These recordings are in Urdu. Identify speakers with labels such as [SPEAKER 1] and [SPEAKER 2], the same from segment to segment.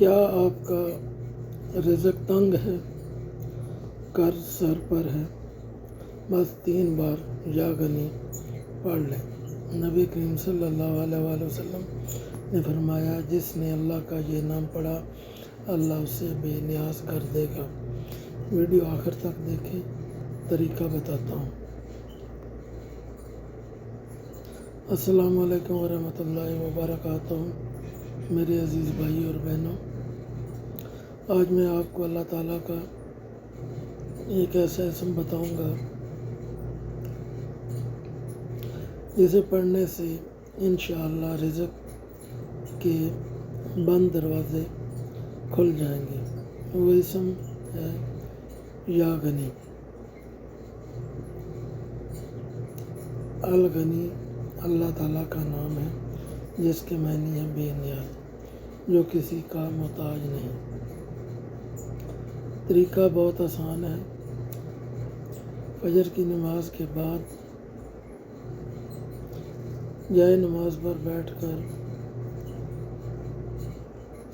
[SPEAKER 1] کیا آپ کا رزق تنگ ہے، قرض سر پر ہے؟ بس 3 بار یا غنی پڑھ لیں۔ نبی کریم صلی اللہ علیہ وآلہ وسلم نے فرمایا، جس نے اللہ کا یہ نام پڑھا اللہ اسے بے نیاز کر دے گا۔ ویڈیو آخر تک دیکھیں، طریقہ بتاتا ہوں۔ السلام علیکم ورحمۃ اللہ وبرکاتہ۔ میرے عزیز بھائی اور بہنوں، آج میں آپ کو اللہ تعالیٰ کا ایک ایسا اسم بتاؤں گا جسے پڑھنے سے انشاءاللہ رزق کے بند دروازے کھل جائیں گے۔ وہ اسم ہے یا غنی۔ الغنی اللہ تعالیٰ کا نام ہے جس کے معنی ہے بے نیاز، جو کسی کا محتاج نہیں۔ طریقہ بہت آسان ہے۔ فجر کی نماز کے بعد جائے نماز پر بیٹھ کر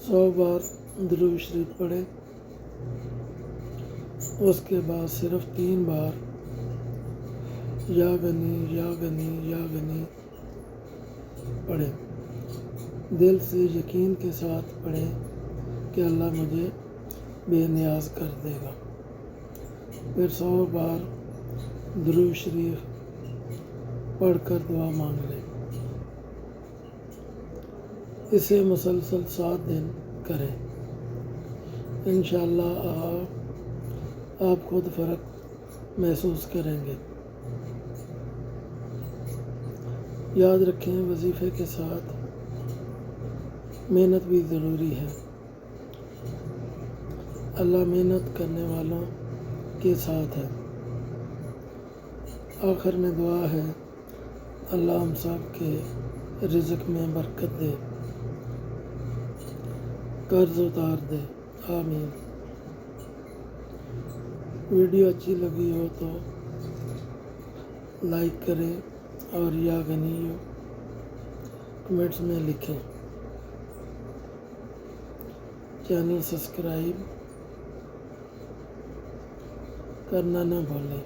[SPEAKER 1] 100 بار درود شریف پڑھیں۔ اس کے بعد صرف 3 بار یا غنی یا غنی یا غنی پڑھیں۔ دل سے یقین کے ساتھ پڑھیں کہ اللہ مجھے بے نیاز کر دے گا۔ پھر 100 بار درود شریف پڑھ کر دعا مانگ لیں۔ اسے مسلسل 7 دن کریں۔ انشاءاللہ آپ خود فرق محسوس کریں گے۔ یاد رکھیں، وظیفے کے ساتھ محنت بھی ضروری ہے۔ اللہ محنت کرنے والوں کے ساتھ ہے۔ آخر میں دعا ہے، اللہ ہم سب کے رزق میں برکت دے، قرض اتار دے، آمین۔ ویڈیو اچھی لگی ہو تو لائک کریں اور یا غنی کمنٹس میں لکھیں۔ چینل سبسکرائب کرنا نہ بھولیں۔